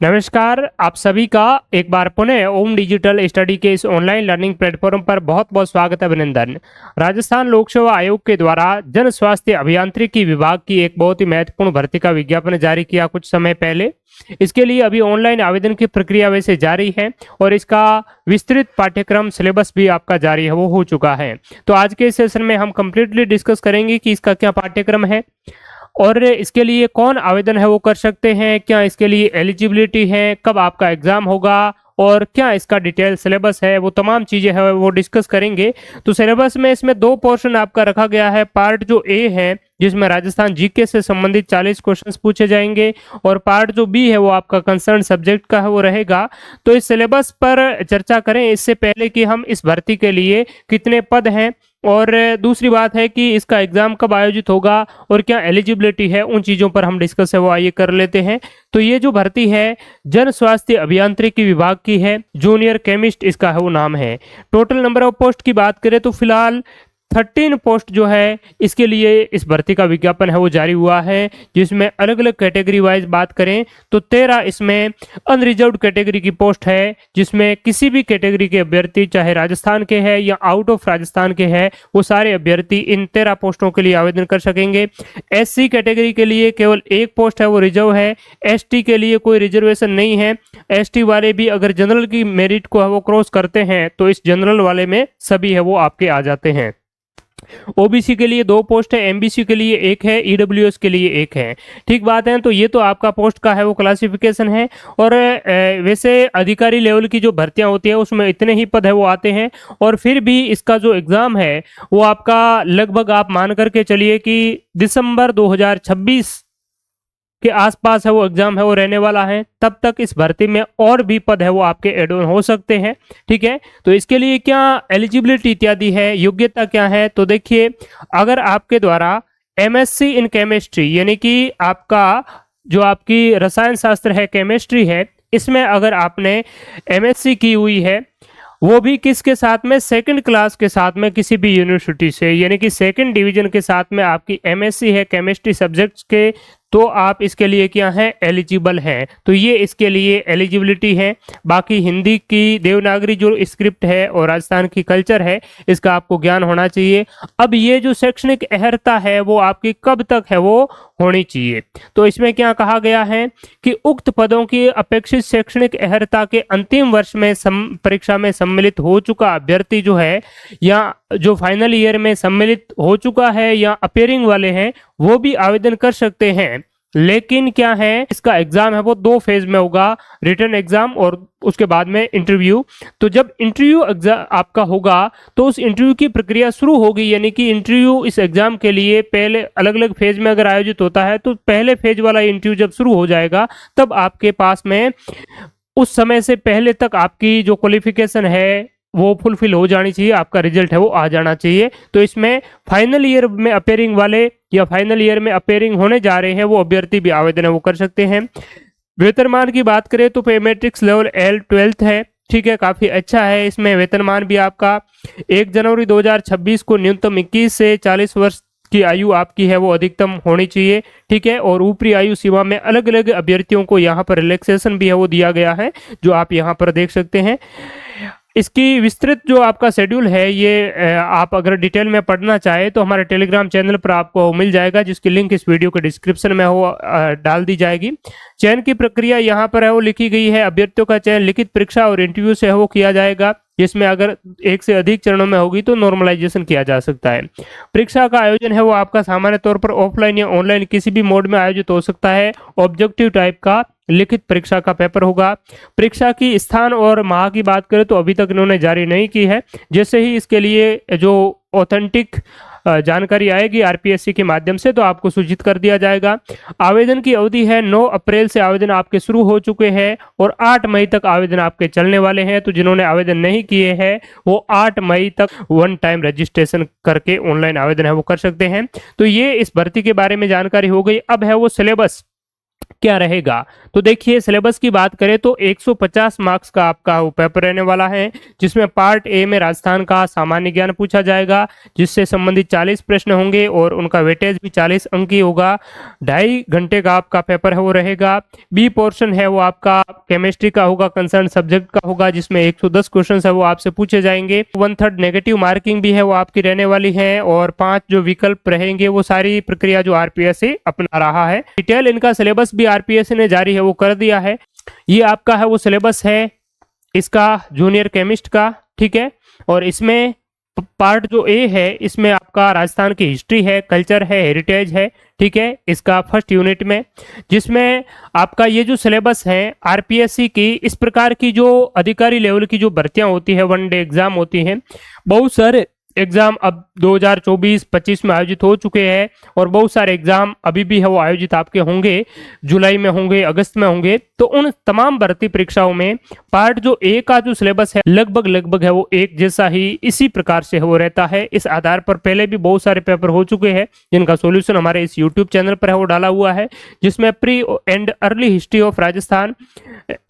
नमस्कार, आप सभी का एक बार पुनः ओम डिजिटल स्टडी के इस ऑनलाइन लर्निंग प्लेटफॉर्म पर बहुत बहुत स्वागत है। अभिनंदन। राजस्थान लोक सेवा आयोग के द्वारा जन स्वास्थ्य अभियांत्रिकी विभाग की एक बहुत ही महत्वपूर्ण भर्ती का विज्ञापन जारी किया कुछ समय पहले। इसके लिए अभी ऑनलाइन आवेदन की प्रक्रिया वैसे जारी है और इसका विस्तृत पाठ्यक्रम सिलेबस भी आपका जारी है, वो हो चुका है। तो आज के सेशन में हम कंप्लीटली डिस्कस करेंगे कि इसका क्या पाठ्यक्रम है और इसके लिए कौन आवेदन है वो कर सकते हैं, क्या इसके लिए एलिजिबिलिटी है, कब आपका एग्जाम होगा और क्या इसका डिटेल सिलेबस है, वो तमाम चीज़ें हैं वो डिस्कस करेंगे। तो सिलेबस में इसमें दो पोर्शन आपका रखा गया है। पार्ट जो ए है जिसमें राजस्थान जीके से संबंधित 40 क्वेश्चंस पूछे जाएंगे और पार्ट जो बी है वो आपका कंसर्न सब्जेक्ट का है वो रहेगा। तो इस सिलेबस पर चर्चा करें इससे पहले कि हम इस भर्ती के लिए कितने पद हैं और दूसरी बात है कि इसका एग्जाम कब आयोजित होगा और क्या एलिजिबिलिटी है, उन चीज़ों पर हम डिस्कस है वो आइए कर लेते हैं। तो ये जो भर्ती है जन स्वास्थ्य अभियांत्रिकी विभाग की है, जूनियर केमिस्ट इसका है वो नाम है। टोटल नंबर ऑफ पोस्ट की बात करें तो फिलहाल 13 पोस्ट जो है इसके लिए इस भर्ती का विज्ञापन है वो जारी हुआ है, जिसमें अलग अलग कैटेगरी वाइज बात करें तो 13 इसमें अनरिजर्व्ड कैटेगरी की पोस्ट है, जिसमें किसी भी कैटेगरी के अभ्यर्थी चाहे राजस्थान के हैं या आउट ऑफ राजस्थान के हैं वो सारे अभ्यर्थी इन 13 पोस्टों के लिए आवेदन कर सकेंगे। एससी कैटेगरी के लिए केवल एक पोस्ट है वो रिजर्व है। एसटी के लिए कोई रिजर्वेशन नहीं है। एसटी वाले भी अगर जनरल की मेरिट को है वो क्रॉस करते हैं तो इस जनरल वाले में सभी है वो आपके आ जाते हैं। ओबीसी के लिए 2 पोस्ट है, एमबीसी के लिए 1 है, ईडब्ल्यूएस के लिए 1 है। ठीक बात है। तो ये तो आपका पोस्ट का है वो क्लासिफिकेशन है और वैसे अधिकारी लेवल की जो भर्तियां होती है उसमें इतने ही पद है वो आते हैं और फिर भी इसका जो एग्जाम है वो आपका लगभग आप मान करके चलिए कि दिसंबर 2026 के आसपास है वो एग्जाम है वो रहने वाला है। तब तक इस भर्ती में और भी पद है वो आपके एड ऑन हो सकते हैं। ठीक है। तो इसके लिए क्या एलिजिबिलिटी इत्यादि है, योग्यता क्या है, तो देखिए अगर आपके द्वारा एमएससी इन केमिस्ट्री यानी कि आपका जो आपकी रसायन शास्त्र है, केमिस्ट्री है, इसमें अगर आपने एमएससी की हुई है वो भी किसके साथ में, सेकंड क्लास के साथ में किसी भी यूनिवर्सिटी से, यानी कि सेकंड डिवीजन के साथ में आपकी एमएससी है केमिस्ट्री सब्जेक्ट्स के, तो आप इसके लिए क्या है एलिजिबल हैं। तो ये इसके लिए एलिजिबिलिटी है। बाकी हिंदी की देवनागरी जो स्क्रिप्ट है और राजस्थान की कल्चर है इसका आपको ज्ञान होना चाहिए। अब ये जो शैक्षणिक अर्हता है वो आपकी कब तक है वो होनी चाहिए, तो इसमें क्या कहा गया है कि उक्त पदों की अपेक्षित शैक्षणिक अर्हता के अंतिम वर्ष में परीक्षा में सम्मिलित हो चुका अभ्यर्थी जो है या जो फाइनल ईयर में सम्मिलित हो चुका है या अपेयरिंग वाले हैं वो भी आवेदन कर सकते हैं। लेकिन क्या है इसका एग्जाम है वो 2 फेज में होगा, रिटन एग्जाम और उसके बाद में इंटरव्यू। तो जब इंटरव्यू एग्जाम आपका होगा तो उस इंटरव्यू की प्रक्रिया शुरू होगी, यानी कि इंटरव्यू इस एग्जाम के लिए पहले अलग अलग फेज में अगर आयोजित होता है तो पहले फेज वाला इंटरव्यू जब शुरू हो जाएगा तब आपके पास में उस समय से पहले तक आपकी जो क्वालिफिकेशन है वो फुलफिल हो जानी चाहिए, आपका रिजल्ट है वो आ जाना चाहिए। तो इसमें फाइनल ईयर में अपेयरिंग वाले या फाइनल ईयर में अपेयरिंग होने जा रहे हैं वो अभ्यर्थी भी आवेदन है वो कर सकते हैं। वेतनमान की बात करें तो पे मैट्रिक्स लेवल L12 है। ठीक है, काफी अच्छा है। इसमें वेतनमान भी आपका 1 जनवरी 2026 को न्यूनतम 21 से 40 वर्ष की आयु आपकी है वो अधिकतम होनी चाहिए। ठीक है, और ऊपरी आयु सीमा में अलग अलग अभ्यर्थियों को यहाँ पर रिलैक्सेशन भी है वो दिया गया है जो आप यहाँ पर देख सकते हैं। इसकी विस्तृत जो आपका शेड्यूल है ये आप अगर डिटेल में पढ़ना चाहे तो हमारे टेलीग्राम चैनल पर आपको मिल जाएगा, जिसकी लिंक इस वीडियो के डिस्क्रिप्शन में हो डाल दी जाएगी। चयन की प्रक्रिया यहाँ पर है वो लिखी गई है। अभ्यर्थियों का चयन लिखित परीक्षा और इंटरव्यू से है वो किया जाएगा, जिसमें अगर 1 से अधिक चरणों में होगी तो नॉर्मलाइजेशन किया जा सकता है। परीक्षा का आयोजन है वो आपका सामान्य तौर पर ऑफलाइन या ऑनलाइन किसी भी मोड में आयोजित हो सकता है। ऑब्जेक्टिव टाइप का लिखित परीक्षा का पेपर होगा। परीक्षा की स्थान और माह की बात करें तो अभी तक इन्होंने जारी नहीं की है। जैसे ही इसके लिए जो ऑथेंटिक जानकारी आएगी आरपीएससी के माध्यम से तो आपको सूचित कर दिया जाएगा। आवेदन की अवधि है 9 अप्रैल से आवेदन आपके शुरू हो चुके हैं और 8 मई तक आवेदन आपके चलने वाले हैं। तो जिन्होंने आवेदन नहीं किए हैं वो 8 मई तक 1 टाइम रजिस्ट्रेशन करके ऑनलाइन आवेदन है वो कर सकते हैं। तो ये इस भर्ती के बारे में जानकारी हो गई। अब है वो सिलेबस क्या रहेगा, तो देखिए सिलेबस की बात करें तो 150 मार्क्स का आपका वो पेपर रहने वाला है, जिसमें पार्ट ए में राजस्थान का सामान्य ज्ञान पूछा जाएगा, जिससे संबंधित 40 प्रश्न होंगे और उनका वेटेज भी 40 अंक ही होगा। 2.5 घंटे का आपका पेपर है वो रहेगा। बी पोर्शन है वो आपका केमिस्ट्री का होगा, कंसर्न सब्जेक्ट का होगा, जिसमें 110 क्वेश्चन है वो आपसे पूछे जाएंगे। 1/3 नेगेटिव मार्किंग भी है वो आपकी रहने वाली है, और 5 जो विकल्प रहेंगे वो सारी प्रक्रिया जो आरपीएससी अपना रहा है। डिटेल इनका सिलेबस भी आरपीएससी ने जारी है वो कर दिया है। ये आपका है वो सिलेबस है इसका जूनियर केमिस्ट का, ठीक है। और इसमें पार्ट जो ए है इसमें आपका राजस्थान की हिस्ट्री है, कल्चर है, हेरिटेज है, ठीक है, इसका फर्स्ट यूनिट में, जिसमें आपका ये जो सिलेबस है आरपीएससी की इस प्रकार की जो अधिकारी लेवल की जो भर्तियां होती है, वन डे एग्जाम होती हैं, बहुत सारे एग्जाम अब 2024-25 में आयोजित हो चुके हैं, और बहुत सारे एग्जाम अभी भी है वो आयोजित आपके होंगे, जुलाई में होंगे, अगस्त में होंगे। तो उन तमाम भर्ती परीक्षाओं में पार्ट जो ए का जो सिलेबस है लगभग है वो एक जैसा ही इसी प्रकार से हो रहता है। इस आधार पर पहले भी बहुत सारे पेपर हो चुके हैं जिनका सॉल्यूशन हमारे इस यूट्यूब चैनल पर है वो डाला हुआ है, जिसमें pre and early history of Rajasthan,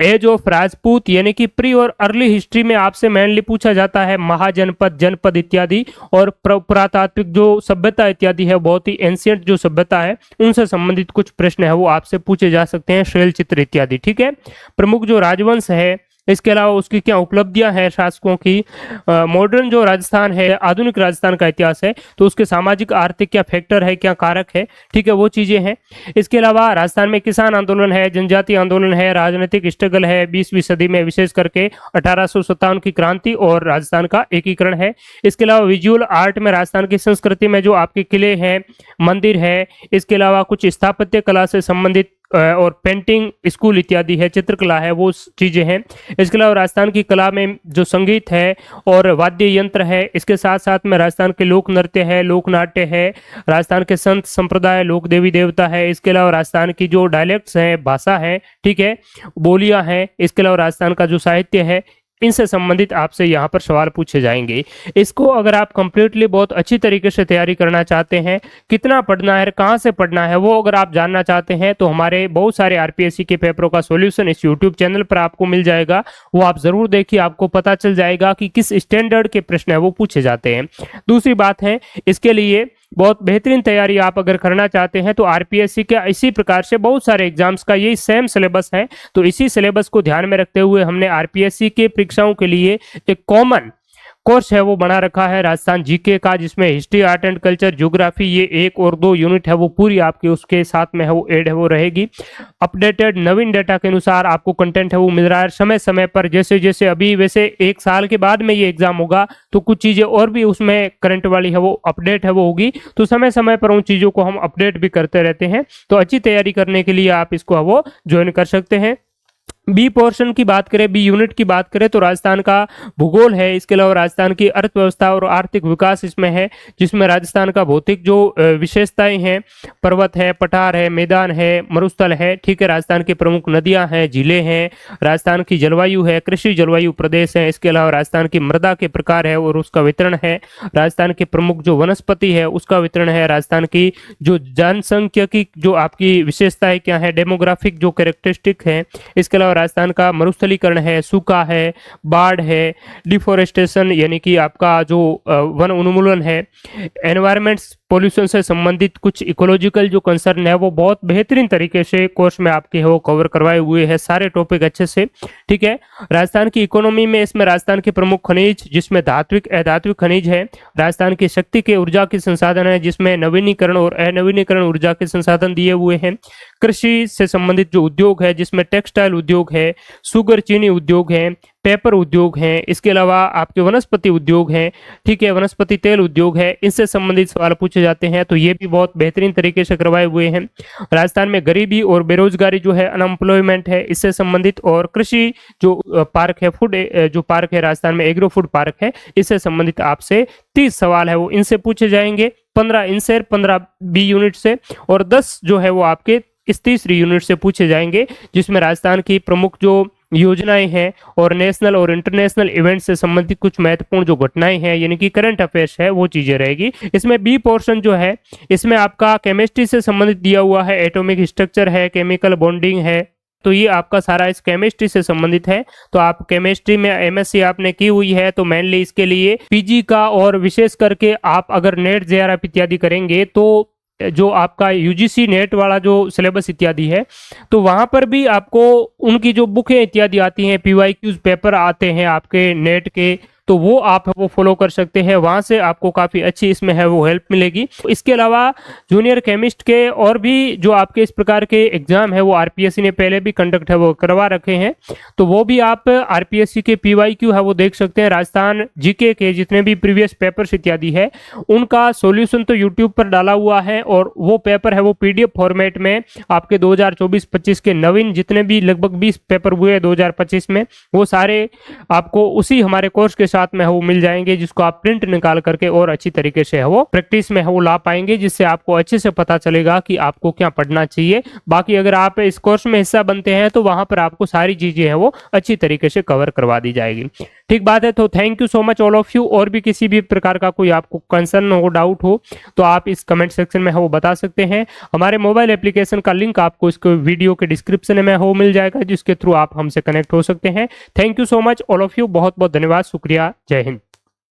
age of Rajput, यानी कि प्री और अर्ली हिस्ट्री में आपसे मेनली पूछा जाता है महाजनपद, जनपद इत्यादि, और पुरातात्विक जो सभ्यता इत्यादि है, बहुत ही एंशियंट जो सभ्यता है उनसे संबंधित कुछ प्रश्न है वो आपसे पूछे जा सकते हैं, शैल चित्र इत्यादि, ठीक है। प्रमुख जो राजवंश है, इसके अलावा उसकी क्या उपलब्धियां हैं शासकों की, मॉडर्न जो राजस्थान है, आधुनिक राजस्थान का इतिहास है, तो उसके सामाजिक आर्थिक क्या फैक्टर है, क्या कारक है, ठीक है, वो चीजें हैं। इसके अलावा राजस्थान में किसान आंदोलन है, जनजातीय आंदोलन है, राजनीतिक स्ट्रगल है 20वीं सदी में, विशेष करके 1857 की क्रांति और राजस्थान का एकीकरण है। इसके अलावा विजुअल आर्ट में राजस्थान की संस्कृति में जो आपके किले हैं, मंदिर है, इसके अलावा कुछ स्थापत्य कला से संबंधित और पेंटिंग स्कूल इत्यादि है, चित्रकला है, वो चीजें हैं। इसके अलावा राजस्थान की कला में जो संगीत है और वाद्य यंत्र है, इसके साथ साथ में राजस्थान के लोक नृत्य है, लोक नाट्य है, राजस्थान के संत संप्रदाय, लोक देवी देवता है, इसके अलावा राजस्थान की जो डायलेक्ट्स है, भाषा है, ठीक है, बोलियां हैं, इसके अलावा राजस्थान का जो साहित्य है, इनसे संबंधित आपसे यहाँ पर सवाल पूछे जाएंगे। इसको अगर आप कंप्लीटली बहुत अच्छी तरीके से तैयारी करना चाहते हैं, कितना पढ़ना है, कहाँ से पढ़ना है, वो अगर आप जानना चाहते हैं, तो हमारे बहुत सारे आरपीएससी के पेपरों का सॉल्यूशन इस यूट्यूब चैनल पर आपको मिल जाएगा। वो आप जरूर देखिए, आपको पता चल जाएगा कि किस स्टैंडर्ड के प्रश्न है वो पूछे जाते हैं। दूसरी बात है, इसके लिए बहुत बेहतरीन तैयारी आप अगर करना चाहते हैं तो आरपीएससी के इसी प्रकार से बहुत सारे एग्जाम्स का यही सेम सिलेबस है। तो इसी सिलेबस को ध्यान में रखते हुए हमने आरपीएससी के परीक्षाओं के लिए एक कॉमन कोर्स है वो बना रखा है राजस्थान जीके का, जिसमें history, art and culture, geography, ये 1 और 2 यूनिट है वो पूरी आपकी उसके साथ में है वो ऐड है वो रहेगी। अपडेटेड नवीन डेटा के अनुसार आपको कंटेंट है वो मिल रहा है समय समय पर, जैसे जैसे अभी वैसे 1 साल के बाद में ये एग्जाम होगा तो कुछ चीजें और भी उसमें करंट वाली है वो अपडेट है वो होगी, तो समय समय पर उन चीजों को हम अपडेट भी करते रहते हैं। तो अच्छी तैयारी करने के लिए आप इसको वो ज्वाइन कर सकते हैं। बी पोर्शन की बात करें, बी यूनिट की बात करें तो राजस्थान का भूगोल है, इसके अलावा राजस्थान की अर्थव्यवस्था और आर्थिक विकास इसमें है, जिसमें राजस्थान का भौतिक जो विशेषताएं हैं, पर्वत है, पठार है, मैदान है, मरुस्थल है, ठीक है, राजस्थान की प्रमुख नदियां हैं, झीलें हैं, राजस्थान की जलवायु है, कृषि जलवायु प्रदेश है, इसके अलावा राजस्थान की मृदा के प्रकार है और उसका वितरण है, राजस्थान के प्रमुख जो वनस्पति है उसका वितरण है, राजस्थान की जो जनसंख्यिकी जो आपकी विशेषताएं क्या है, डेमोग्राफिक जो कैरेक्टरिस्टिक है, इसके अलावा राजस्थान का मरुस्थलीकरण है, सूखा है, बाढ़ है, डिफोरेस्टेशन यानी कि आपका जो वन उन्मूलन है, एनवायरमेंट्स पोल्यूशन से संबंधित कुछ इकोलॉजिकल जो कंसर्न है वो बहुत बेहतरीन तरीके से कोर्स में आपके वो कवर करवाए हुए हैं सारे टॉपिक अच्छे से, ठीक है। राजस्थान की इकोनॉमी में इसमें राजस्थान के प्रमुख खनिज जिसमें धात्विक अधात्विक खनिज है, राजस्थान की शक्ति के ऊर्जा के संसाधन है जिसमें नवीनीकरण और अनवीनीकरण ऊर्जा के संसाधन दिए हुए हैं, कृषि से संबंधित जो उद्योग है जिसमें टेक्सटाइल उद्योग है, शुगर चीनी उद्योग है, पेपर उद्योग हैं, इसके अलावा आपके वनस्पति उद्योग हैं, ठीक है, वनस्पति तेल उद्योग है, इनसे संबंधित सवाल पूछे जाते हैं, तो ये भी बहुत बेहतरीन तरीके से करवाए हुए हैं। राजस्थान में गरीबी और बेरोजगारी जो है, अनएम्प्लॉयमेंट है, इससे संबंधित, और कृषि जो पार्क है, फूड जो पार्क है राजस्थान में, एग्रो फूड पार्क है, इससे संबंधित आपसे 30 सवाल है वो इनसे पूछे जाएंगे, 15 इनसे, 15 बी यूनिट से, और 10 जो है वो आपके इस तीसरी यूनिट से पूछे जाएंगे, जिसमें राजस्थान की प्रमुख जो योजनाएं हैं और नेशनल और इंटरनेशनल इवेंट से संबंधित कुछ महत्वपूर्ण जो घटनाएं हैं यानी कि करंट अफेयर्स है वो चीजें रहेगी। इसमें बी पोर्शन जो है इसमें आपका केमिस्ट्री से संबंधित दिया हुआ है, एटॉमिक स्ट्रक्चर है, केमिकल बॉन्डिंग है, तो ये आपका सारा इस केमिस्ट्री से संबंधित है। तो आप केमिस्ट्री में एमएससी आपने की हुई है तो मेनली इसके लिए पीजी का, और विशेष करके आप अगर नेट जेआरएफ इत्यादि करेंगे तो जो आपका यूजीसी नेट वाला जो सिलेबस इत्यादि है तो वहां पर भी आपको उनकी जो बुकें इत्यादि आती हैं, पीवाईक्यूज पेपर आते हैं आपके नेट के, तो वो आप वो फॉलो कर सकते हैं। वहां से आपको काफ़ी अच्छी इसमें है वो हेल्प मिलेगी। इसके अलावा जूनियर केमिस्ट के और भी जो आपके इस प्रकार के एग्जाम है वो आरपीएससी ने पहले भी कंडक्ट है वो करवा रखे हैं, तो वो भी आप आरपीएससी के पीवाईक्यू है वो देख सकते हैं। राजस्थान जीके के जितने भी प्रीवियस पेपर्स इत्यादि है उनका सॉल्यूशन तो यूट्यूब पर डाला हुआ है, और वो पेपर है वो पीडीएफ फॉर्मेट में आपके 2024-25 के नवीन जितने भी लगभग 20 पेपर हुए 2025 में, वो सारे आपको उसी हमारे कोर्स के साथ में है वो मिल जाएंगे, जिसको आप प्रिंट निकाल करके और अच्छी तरीके से है वो प्रैक्टिस में है वो ला पाएंगे, जिससे आपको अच्छे से पता चलेगा कि आपको क्या पढ़ना चाहिए। बाकी अगर आप इस कोर्स में हिस्सा बनते हैं तो वहां पर आपको सारी चीजें है वो अच्छी तरीके से कवर करवा दी जाएगी। ठीक बात है। तो thank you so much all of you. और भी किसी भी प्रकार का कोई आपको कंसर्न हो, डाउट हो, तो आप इस कमेंट सेक्शन में है वो बता सकते हैं। हमारे मोबाइल एप्लीकेशन का लिंक आपको इसको वीडियो के डिस्क्रिप्शन में हो मिल जाएगा, जिसके थ्रू आप हमसे कनेक्ट हो सकते हैं। Thank you so much all of you. बहुत बहुत धन्यवाद, शुक्रिया, जय हिंद।